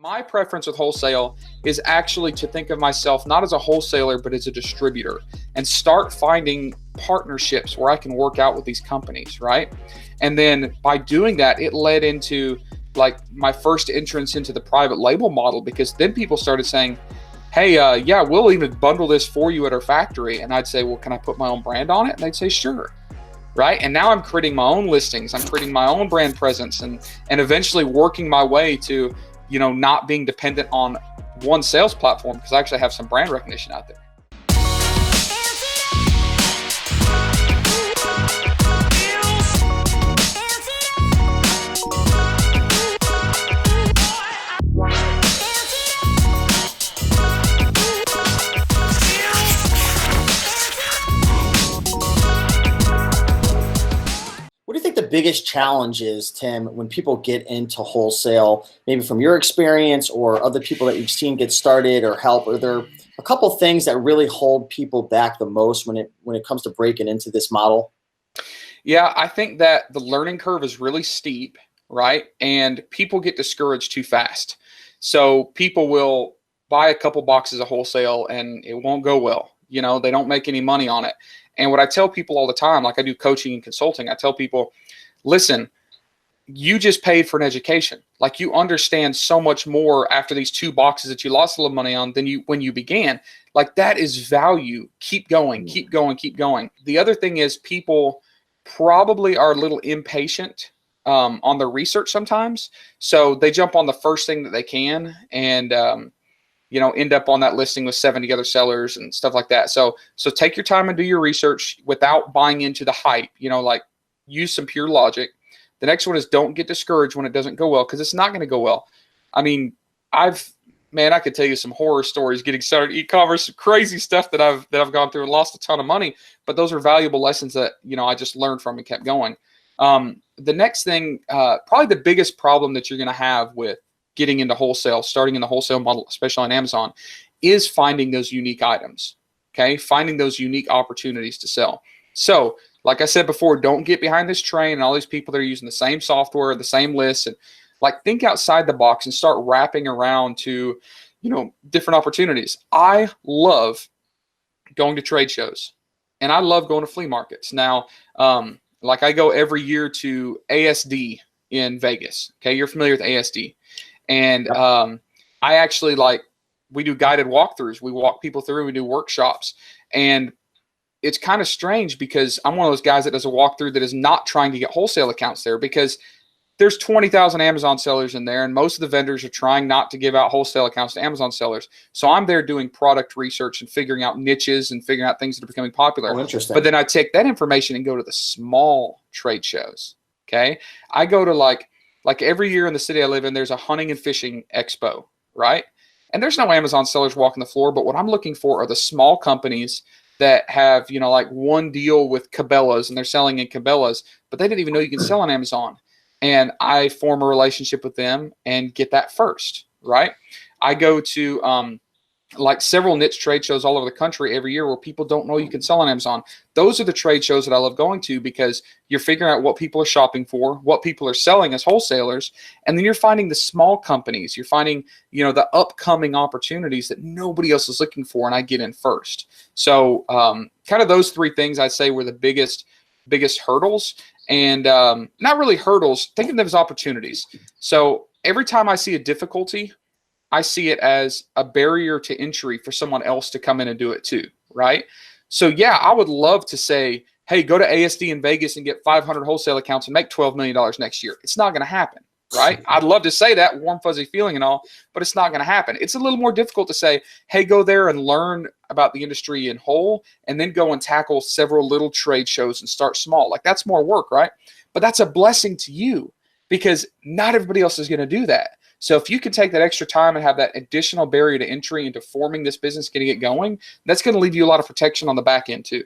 My preference with wholesale is actually to think of myself not as a wholesaler, but as a distributor, and start finding partnerships where I can work out with these companies, right? And then by doing that, it led into like my first entrance into the private label model, because then people started saying, hey, yeah, we'll even bundle this for you at our factory. And I'd say, well, can I put my own brand on it? And they'd say, sure. Right. And now I'm creating my own listings. I'm creating my own brand presence and eventually working my way to, not being dependent on one sales platform, because I actually have some brand recognition out there. The biggest challenge is, Tim, when people get into wholesale, maybe from your experience or other people that you've seen get started or help? Are there a couple things that really hold people back the most when it comes to breaking into this model? Yeah, I think that the learning curve is really steep, right? And people get discouraged too fast. So people will buy a couple boxes of wholesale and it won't go well. They don't make any money on it. And what I tell people all the time, like I do coaching and consulting, I tell people, listen, you just paid for an education. Like you understand so much more after these two boxes that you lost a little money on than when you began. Like that is value. Keep going, keep going, keep going. The other thing is people probably are a little impatient on their research sometimes. So they jump on the first thing that they can and, end up on that listing with 70 other sellers and stuff like that. So take your time and do your research without buying into the hype, like use some pure logic. The next one is don't get discouraged when it doesn't go well, because it's not going to go well. I mean, I could tell you some horror stories getting started in e-commerce, crazy stuff that I've gone through and lost a ton of money, but those are valuable lessons that, I just learned from and kept going. The next thing, probably the biggest problem that you're going to have with getting into wholesale, starting in the wholesale model, especially on Amazon, is finding those unique items, okay? Finding those unique opportunities to sell. So, like I said before, don't get behind this train and all these people that are using the same software, the same lists, and think outside the box and start wrapping around to, different opportunities. I love going to trade shows and I love going to flea markets. Now, I go every year to ASD in Vegas. Okay. You're familiar with ASD. And I actually we do guided walkthroughs. We walk people through, we do workshops. And it's kind of strange because I'm one of those guys that does a walkthrough that is not trying to get wholesale accounts there, because there's 20,000 Amazon sellers in there, and most of the vendors are trying not to give out wholesale accounts to Amazon sellers. So I'm there doing product research and figuring out niches and figuring out things that are becoming popular. Oh, interesting. But then I take that information and go to the small trade shows. Okay. I go to like every year in the city I live in, there's a hunting and fishing expo, right? And there's no Amazon sellers walking the floor, but what I'm looking for are the small companies that have, one deal with Cabela's and they're selling in Cabela's, but they didn't even know you can sell on Amazon. And I form a relationship with them and get that first, right? I go to several niche trade shows all over the country every year where people don't know you can sell on Amazon. Those are the trade shows that I love going to, because you're figuring out what people are shopping for, what people are selling as wholesalers, and then you're finding the small companies. You're finding, the upcoming opportunities that nobody else is looking for, and I get in first. So kind of those three things I'd say were the biggest hurdles, and not really hurdles, think of them as opportunities. So every time I see a difficulty, I see it as a barrier to entry for someone else to come in and do it too, right? So yeah, I would love to say, hey, go to ASD in Vegas and get 500 wholesale accounts and make $12 million next year. It's not going to happen, right? I'd love to say that, warm, fuzzy feeling and all, but it's not going to happen. It's a little more difficult to say, hey, go there and learn about the industry in whole, and then go and tackle several little trade shows and start small. That's more work, right? But that's a blessing to you, because not everybody else is going to do that. So if you can take that extra time and have that additional barrier to entry into forming this business, getting it going, that's going to leave you a lot of protection on the back end too.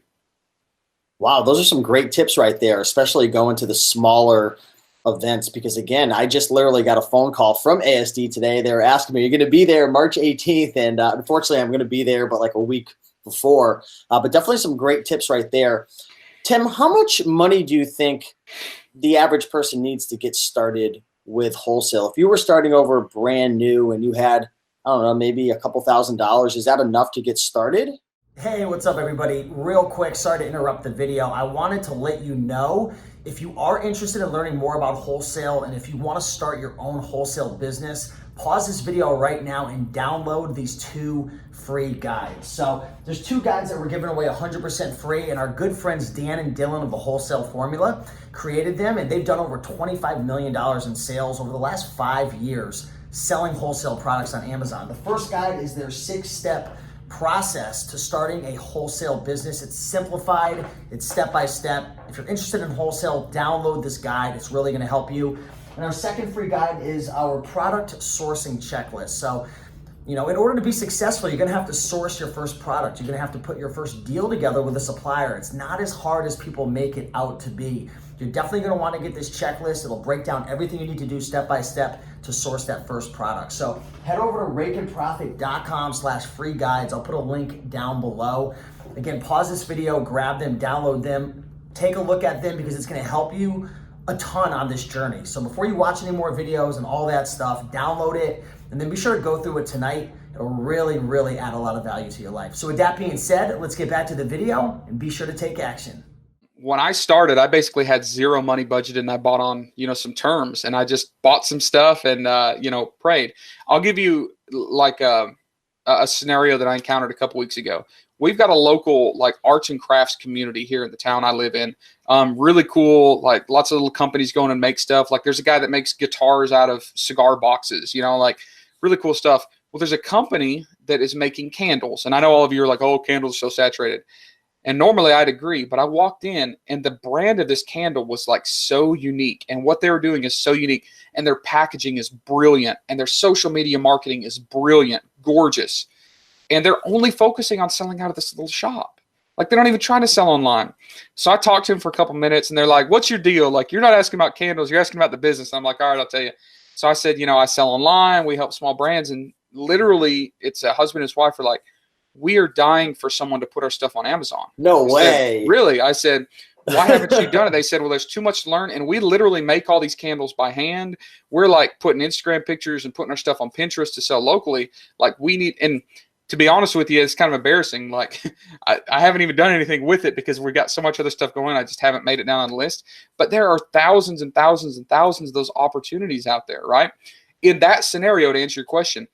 Wow, those are some great tips right there, especially going to the smaller events, because again, I just literally got a phone call from ASD today. They were asking me, you're going to be there March 18th. And unfortunately, I'm going to be there, but a week before. But definitely some great tips right there. Tim, how much money do you think the average person needs to get started with Wholesale? If you were starting over brand new and you had, I don't know, maybe a couple $1,000s, is that enough to get started? Hey, what's up everybody? Real quick, sorry to interrupt the video. I wanted to let you know, if you are interested in learning more about Wholesale and if you want to start your own wholesale business, pause this video right now and download these 2 free guides. So there's 2 guides that we're giving away 100% free, and our good friends Dan and Dylan of the Wholesale Formula created them, and they've done over $25 million in sales over the last 5 years selling wholesale products on Amazon. The first guide is their 6-step process to starting a wholesale business. It's simplified, it's step-by-step. If you're interested in wholesale, download this guide. It's really gonna help you. And our second free guide is our product sourcing checklist. So, in order to be successful, you're gonna have to source your first product. You're gonna have to put your first deal together with a supplier. It's not as hard as people make it out to be. You're definitely gonna wanna get this checklist. It'll break down everything you need to do step by step to source that first product. So head over to raikenprofit.com/free guides. I'll put a link down below. Again, pause this video, grab them, download them, take a look at them because it's gonna help you a ton on this journey. So before you watch any more videos and all that stuff, download it and then be sure to go through it tonight. It'll really, really add a lot of value to your life. So with that being said, let's get back to the video and be sure to take action. When I started, I basically had zero money budgeted, and I bought on, some terms, and I just bought some stuff and, prayed. I'll give you like a scenario that I encountered a couple weeks ago. We've got a local like arts and crafts community here in the town I live in. Really cool, like lots of little companies going and make stuff. Like there's a guy that makes guitars out of cigar boxes, like really cool stuff. Well, there's a company that is making candles, and I know all of you are like, oh, candles are so saturated. And normally I'd agree, but I walked in and the brand of this candle was like so unique, and what they were doing is so unique, and their packaging is brilliant, and their social media marketing is brilliant, gorgeous. And they're only focusing on selling out of this little shop. Like they're not even trying to sell online. So I talked to them for a couple minutes and they're like, what's your deal? Like, you're not asking about candles, you're asking about the business. I'm like, all right, I'll tell you. So I said, I sell online, we help small brands. And literally it's a husband and his wife are like, we are dying for someone to put our stuff on Amazon. No way. Really? I said, why haven't you done it? They said, well, there's too much to learn. And we literally make all these candles by hand. We're like putting Instagram pictures and putting our stuff on Pinterest to sell locally. Like we need, and to be honest with you, it's kind of embarrassing. Like I haven't even done anything with it because we've got so much other stuff going on. I just haven't made it down on the list. But there are thousands and thousands and thousands of those opportunities out there, right? In that scenario, to answer your question,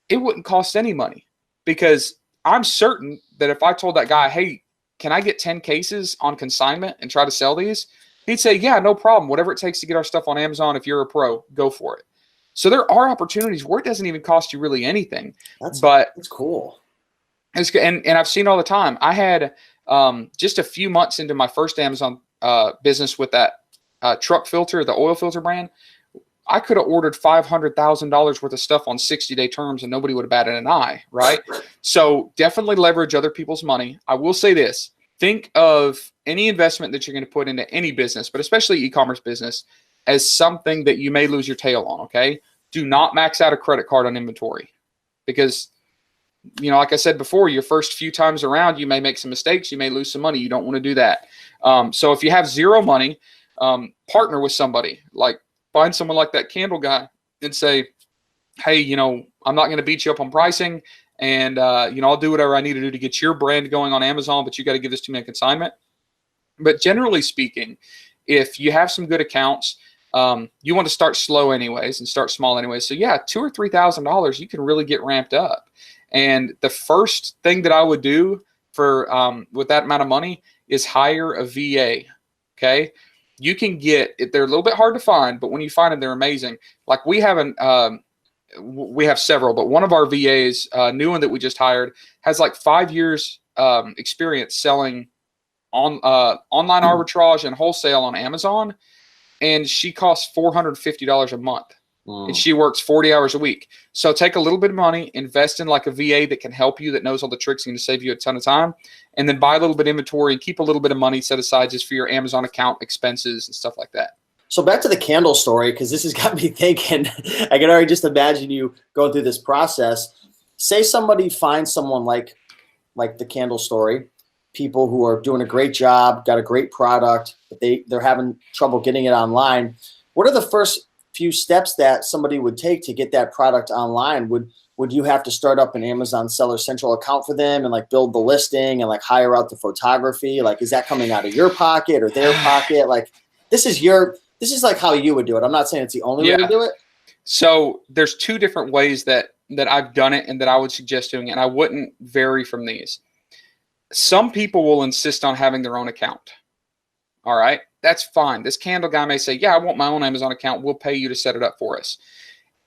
it wouldn't cost any money, because I'm certain that if I told that guy, hey, can I get 10 cases on consignment and try to sell these? He'd say, yeah, no problem. Whatever it takes to get our stuff on Amazon, if you're a pro, go for it. So there are opportunities where it doesn't even cost you really anything. That's cool. It's good. And I've seen all the time. I had just a few months into my first Amazon business with that truck filter, the oil filter brand. I could have ordered $500,000 worth of stuff on 60-day terms and nobody would have batted an eye, right? So definitely leverage other people's money. I will say this. Think of any investment that you're going to put into any business, but especially e-commerce business, as something that you may lose your tail on, okay? Do not max out a credit card on inventory, because, like I said before, your first few times around, you may make some mistakes. You may lose some money. You don't want to do that. So if you have zero money, partner with somebody. Like find someone like that candle guy and say, hey, I'm not going to beat you up on pricing, and, I'll do whatever I need to do to get your brand going on Amazon, but you got to give this to me on consignment. But generally speaking, if you have some good accounts, you want to start slow anyways and start small anyways. So yeah, $2,000 or $3,000, you can really get ramped up. And the first thing that I would do for with that amount of money is hire a VA. Okay, you can get it. They're a little bit hard to find, but when you find them, they're amazing. Like we have several, but one of our VAs, new one that we just hired, has like 5 years experience selling on online arbitrage and wholesale on Amazon. And she costs $450 a month. And she works 40 hours a week. So take a little bit of money, invest in like a VA that can help you, that knows all the tricks and to save you a ton of time, and then buy a little bit of inventory and keep a little bit of money set aside just for your Amazon account expenses and stuff like that. So back to the candle story, because this has got me thinking. I can already just imagine you going through this process. Say somebody finds someone like the candle story, people who are doing a great job, got a great product, but they're having trouble getting it online. What are the first few steps that somebody would take to get that product online? Would you have to start up an Amazon Seller Central account for them and like build the listing and like hire out the photography? Like, is that coming out of your pocket or their pocket? Like, this is like how you would do it. I'm not saying it's the only way to do it. So there's two different ways that I've done it and that I would suggest doing it, and I wouldn't vary from these. Some people will insist on having their own account. All right, that's fine. This candle guy may say, yeah, I want my own Amazon account. We'll pay you to set it up for us.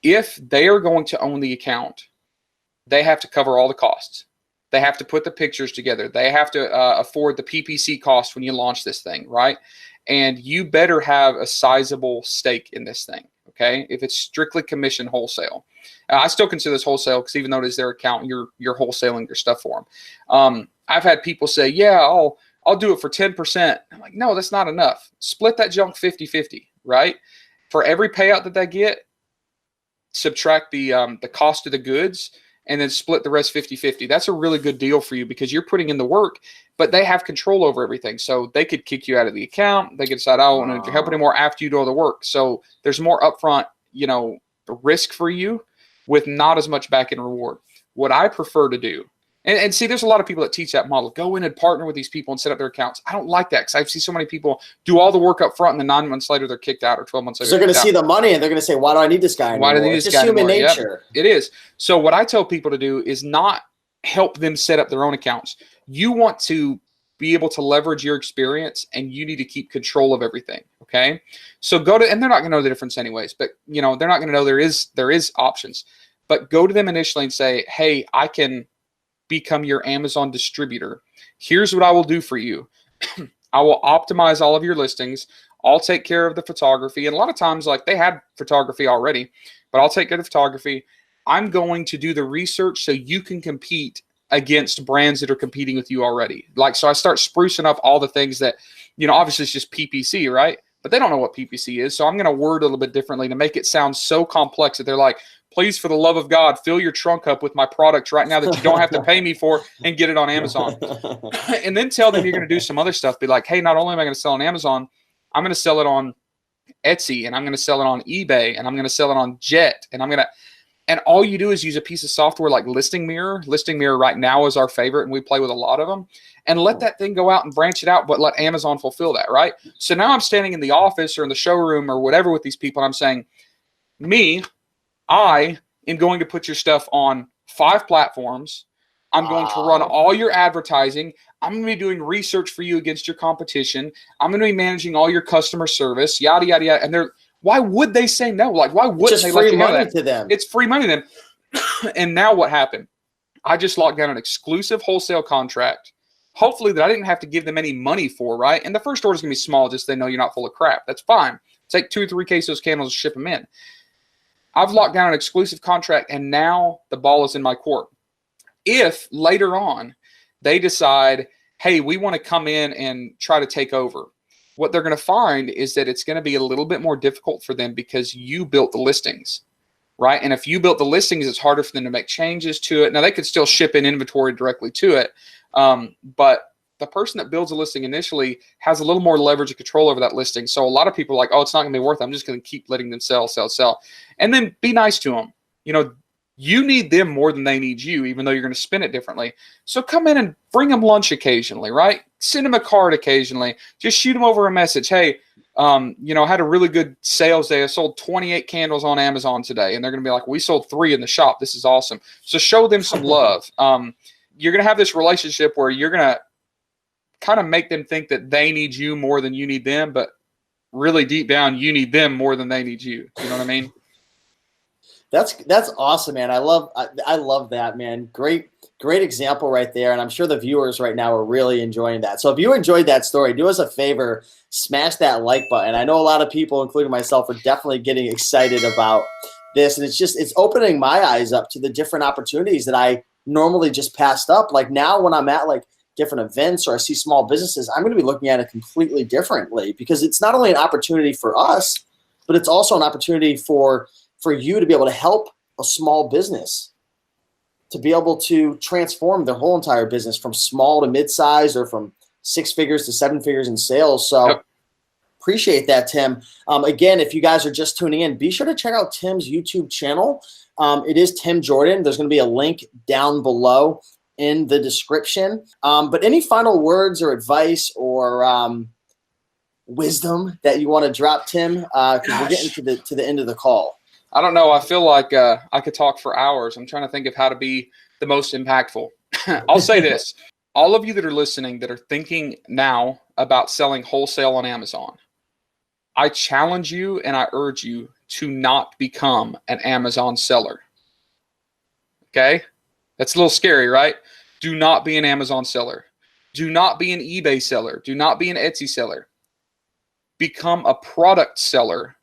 If they are going to own the account, they have to cover all the costs. They have to put the pictures together. They have to afford the PPC cost when you launch this thing, right? And you better have a sizable stake in this thing, okay? If it's strictly commission wholesale. I still consider this wholesale because even though it is their account, you're wholesaling your stuff for them. I've had people say, yeah, I'll do it for 10%. I'm like, no, that's not enough. Split that junk 50-50, right? For every payout that they get, subtract the cost of the goods and then split the rest 50-50. That's a really good deal for you because you're putting in the work, but they have control over everything. So they could kick you out of the account. They could decide, I don't want to help anymore after you do all the work. So there's more upfront, risk for you with not as much back end reward. What I prefer to do, and see, there's a lot of people that teach that model. Go in and partner with these people and set up their accounts. I don't like that because I've seen so many people do all the work up front and then 9 months later they're kicked out or 12 months later. So they're going to see the money and they're going to say, why do I need this guy anymore? Why do they need this guy anymore? It's just human nature. Yep, it is. So what I tell people to do is not help them set up their own accounts. You want to be able to leverage your experience and you need to keep control of everything. Okay. So go to, and they're not going to know the difference anyways, but they're not going to know there is options, but go to them initially and say, hey, I can become your Amazon distributor. Here's what I will do for you. I will optimize all of your listings. I'll take care of the photography. And a lot of times, like, they had photography already, but I'll take care of the photography. I'm going to do the research so you can compete against brands that are competing with you already. Like, so I start sprucing up all the things that, obviously it's just PPC, right? But they don't know what PPC is. So I'm going to word a little bit differently to make it sound so complex that they're like, please, for the love of God, fill your trunk up with my product right now that you don't have to pay me for and get it on Amazon. And then tell them you're going to do some other stuff. Be like, hey, not only am I going to sell on Amazon, I'm going to sell it on Etsy, and I'm going to sell it on eBay, and I'm going to sell it on Jet, and all you do is use a piece of software like Listing Mirror. Listing Mirror right now is our favorite, and we play with a lot of them. And let that thing go out and branch it out, but let Amazon fulfill that, right? So now I'm standing in the office or in the showroom or whatever with these people, and I'm saying, I am going to put your stuff on 5 platforms. I'm going to run all your advertising. I'm going to be doing research for you against your competition. I'm going to be managing all your customer service, yada, yada, yada. And why would they say no? Like, why wouldn't they let you know that? To them. It's free money to them. And now what happened? I just locked down an exclusive wholesale contract, hopefully that I didn't have to give them any money for, right? And the first order is going to be small, just so they know you're not full of crap. That's fine. Take 2 or 3 cases of those candles and ship them in. I've locked down an exclusive contract, and now the ball is in my court. If later on they decide, hey, we want to come in and try to take over, what they're going to find is that it's going to be a little bit more difficult for them because you built the listings, right? And if you built the listings, it's harder for them to make changes to it. Now, they could still ship in inventory directly to it, but the person that builds a listing initially has a little more leverage and control over that listing. So a lot of people are like, oh, it's not going to be worth it. I'm just going to keep letting them sell. And then be nice to them. You need them more than they need you, even though you're going to spin it differently. So come in and bring them lunch occasionally, right? Send them a card occasionally. Just shoot them over a message. Hey, I had a really good sales day. I sold 28 candles on Amazon today. And they're going to be like, we sold 3 in the shop. This is awesome. So show them some love. You're going to have this relationship where you're going to kind of make them think that they need you more than you need them, but really deep down, you need them more than they need you. You know what I mean? That's awesome, man. I love that, man. Great example right there. And I'm sure the viewers right now are really enjoying that. So if you enjoyed that story, do us a favor, smash that like button. I know a lot of people, including myself, are definitely getting excited about this. And it's opening my eyes up to the different opportunities that I normally just passed up. Like now when I'm at like different events or I see small businesses, I'm going to be looking at it completely differently because it's not only an opportunity for us, but it's also an opportunity for you to be able to help a small business to be able to transform their whole entire business from small to mid-size or from 6 figures to 7 figures in sales. So Appreciate that, Tim. Again, if you guys are just tuning in, be sure to check out Tim's YouTube channel. It is Tim Jordan. There's going to be a link down below in the description. But any final words or advice or wisdom that you want to drop, Tim? Because we're getting to the end of the call. I don't know. I feel like I could talk for hours. I'm trying to think of how to be the most impactful. I'll say this. All of you that are listening that are thinking now about selling wholesale on Amazon, I challenge you and I urge you to not become an Amazon seller. Okay? That's a little scary, right? Do not be an Amazon seller. Do not be an eBay seller. Do not be an Etsy seller. Become a product seller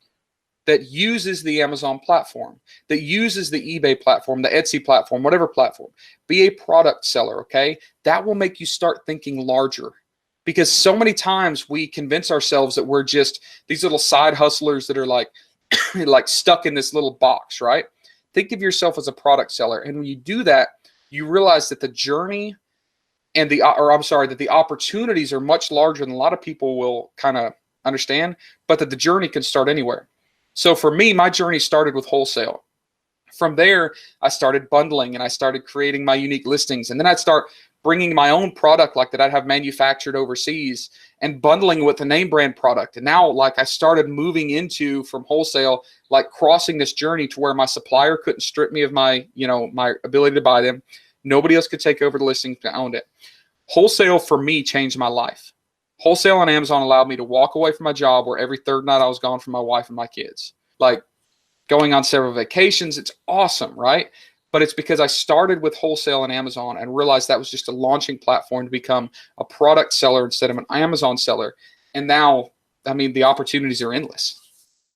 that uses the Amazon platform, that uses the eBay platform, the Etsy platform, whatever platform. Be a product seller, okay? That will make you start thinking larger. Because so many times we convince ourselves that we're just these little side hustlers that are like, like stuck in this little box, right? Think of yourself as a product seller. And when you do that, you realize that the journey and that the opportunities are much larger than a lot of people will kind of understand, but that the journey can start anywhere. So for me, my journey started with wholesale. From there, I started bundling and I started creating my unique listings. And then I'd start bringing my own product like that I'd have manufactured overseas and bundling with a name brand product. And now like I started moving into from wholesale, like crossing this journey to where my supplier couldn't strip me of my, my ability to buy them. Nobody else could take over the listing if I owned it. Wholesale for me changed my life. Wholesale on Amazon allowed me to walk away from my job where every third night I was gone from my wife and my kids. Like going on several vacations, it's awesome, right? But it's because I started with wholesale on Amazon and realized that was just a launching platform to become a product seller instead of an Amazon seller. And now, I mean, the opportunities are endless.